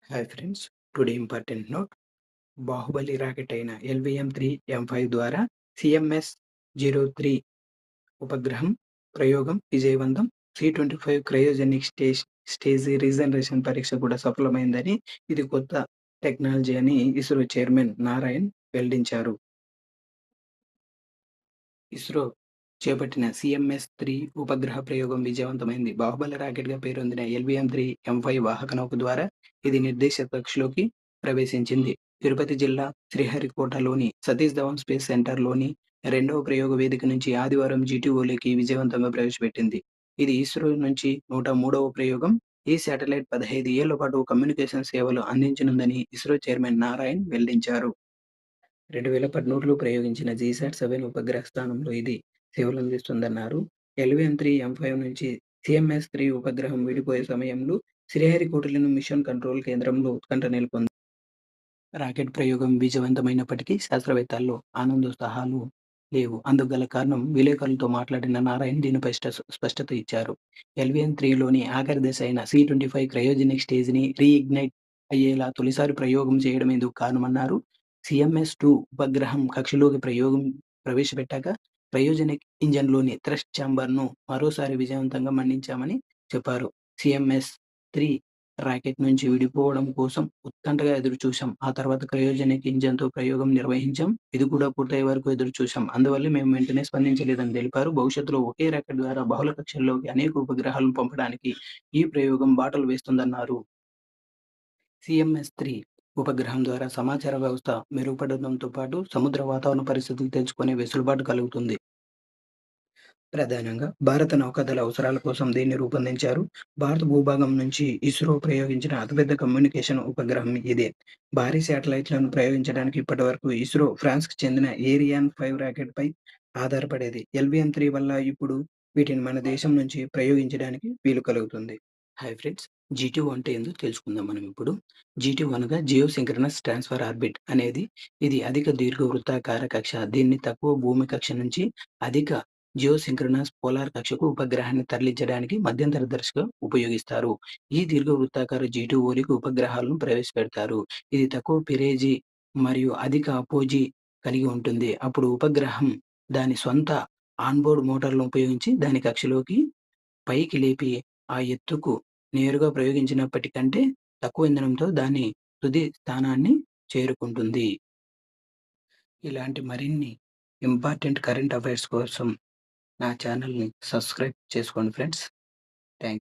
Hi friends, today important note. Baahubali rocket అయిన LVM-3 M5 ద్వారా CMS-03 ఉపగ్రహం ప్రయోగం విజయవంతం. C-25 క్రయోజెనిక్ స్టేజ్ రీజనరేషన్ పరీక్ష కూడా సఫలమైందని, ఇది కొత్త టెక్నాలజీ అని ఇస్రో చైర్మన్ నారాయణ్ వెల్లడించారు. ఇస్రో చేపట్టిన CMS-3 ఉపగ్రహ ప్రయోగం విజయవంతమైంది. బాహుబలి రాకెట్‌గా పేరొందిన LVM-3 M5 వాహక నౌక ద్వారా ఇది నిర్దేశిత కక్షలోకి ప్రవేశించింది. తిరుపతి జిల్లా శ్రీహరికోటలోని సతీష్ ధవన్ స్పేస్ సెంటర్‌లోని రెండవ ప్రయోగ వేదిక నుంచి ఆదివారం GTOలోకి విజయవంతంగా ప్రవేశపెట్టింది. ఇది ఇస్రో నుంచి 103వ ప్రయోగం. ఈ శాటిలైట్ 15 ఏళ్ల పాటు కమ్యూనికేషన్ సేవలు అందించనుందని ఇస్రో చైర్మన్ నారాయణ్ వెల్లడించారు. 2013లో ప్రయోగించిన జీశాట్-7 ఉపగ్రహ స్థానంలో ఇది సేవలందిస్తుందన్నారు. LVM-3 M5 నుంచి CMS-3 ఉపగ్రహం విడిపోయే సమయంలో శ్రీహరికోటలోని మిషన్ కంట్రోల్ కేంద్రంలో ఉత్కంఠ నెలకొంది. రాకెట్ ప్రయోగం విజయవంతమైనప్పటికీ శాస్త్రవేత్తల్లో ఆనందోత్సాహాలు లేవు. అందుకు గల కారణం విలేకరులతో మాట్లాడిన నారాయణ్ దీనిపై స్పష్టత ఇచ్చారు. LVM-3లోని ఆఖరి దశ అయిన C-25 క్రయోజెనిక్ స్టేజ్‌ని రీఇగ్నైట్ అయ్యేలా తొలిసారి ప్రయోగం చేయడం ఇందుకు కారణమన్నారు. CMS-2 ఉపగ్రహం కక్షలోకి ప్రవేశపెట్టాక క్రయోజెనిక్ ఇంజన్‌లోని థ్రస్ట్ ఛాంబర్‌ను మరోసారి విజయవంతంగా మండించామని చెప్పారు. CMS-3 రాకెట్ నుంచి విడిపోవడం కోసం ఉత్కంఠగా ఎదురుచూశాం. ఆ తర్వాత క్రయోజెనిక్ ఇంజన్‌తో ప్రయోగం నిర్వహించాం. ఇది కూడా పూర్తయ్యే వరకు ఎదురుచూశాం. అందువల్లే మేము వెంటనే స్పందించలేదని తెలిపారు. భవిష్యత్తులో ఒకే రాకెట్ ద్వారా బహుళ కక్షల్లోకి అనేక ఉపగ్రహాలను పంపడానికి ఈ ప్రయోగం బాటలు వేస్తుందన్నారు. CMS-3 ఉపగ్రహం ద్వారా సమాచార వ్యవస్థ మెరుగుపడడంతో పాటు సముద్ర వాతావరణ పరిస్థితులు తెలుసుకునే వెసులుబాటు కలుగుతుంది. ప్రధానంగా భారత నౌకాదళ అవసరాల కోసం దీన్ని రూపొందించారు. భారత భూభాగం నుంచి ఇస్రో ప్రయోగించిన అతిపెద్ద కమ్యూనికేషన్ ఉపగ్రహం ఇదే. భారీ శాటిలైట్లను ప్రయోగించడానికి ఇప్పటివరకు ఇస్రో ఫ్రాన్స్‌కి చెందిన ఏరియాన్-5 రాకెట్‌పై ఆధారపడేది. LVM-3 వల్ల ఇప్పుడు వీటిని మన దేశం నుంచి ప్రయోగించడానికి వీలు కలుగుతుంది. హాయ్ ఫ్రెండ్స్, GTO అంటే ఏందో తెలుసుకుందాం మనం ఇప్పుడు. GTO అనగా జియో సింక్రనస్ ట్రాన్స్ఫర్ ఆర్బిట్ అనేది. ఇది అధిక దీర్ఘవృత్తాకార కక్ష. దీన్ని తక్కువ భూమి కక్ష నుంచి అధిక జియోసింక్రోనస్ పోలార్ కక్షకు ఉపగ్రహాన్ని తరలించడానికి మధ్యంతర దశగా ఉపయోగిస్తారు. ఈ దీర్ఘవృత్తాకార GTOలోకి ఉపగ్రహాలను ప్రవేశపెడతారు. ఇది తక్కువ పిరేజీ మరియు అధిక అపోజీ కలిగి ఉంటుంది. అప్పుడు ఉపగ్రహం దాని స్వంత ఆన్‌బోర్డ్ మోటార్లను ఉపయోగించి దాని కక్షలోకి పైకి లేపి ఆ ఎత్తుకు నేరుగా ప్రయోగించినప్పటి కంటే తక్కువ ఇంధనంతో దాని తుది స్థానాన్ని చేరుకుంటుంది. ఇలాంటి మరిన్ని ఇంపార్టెంట్ కరెంట్ అఫైర్స్ కోసం నా ఛానల్‌ని సబ్స్క్రైబ్ చేసుకోండి ఫ్రెండ్స్.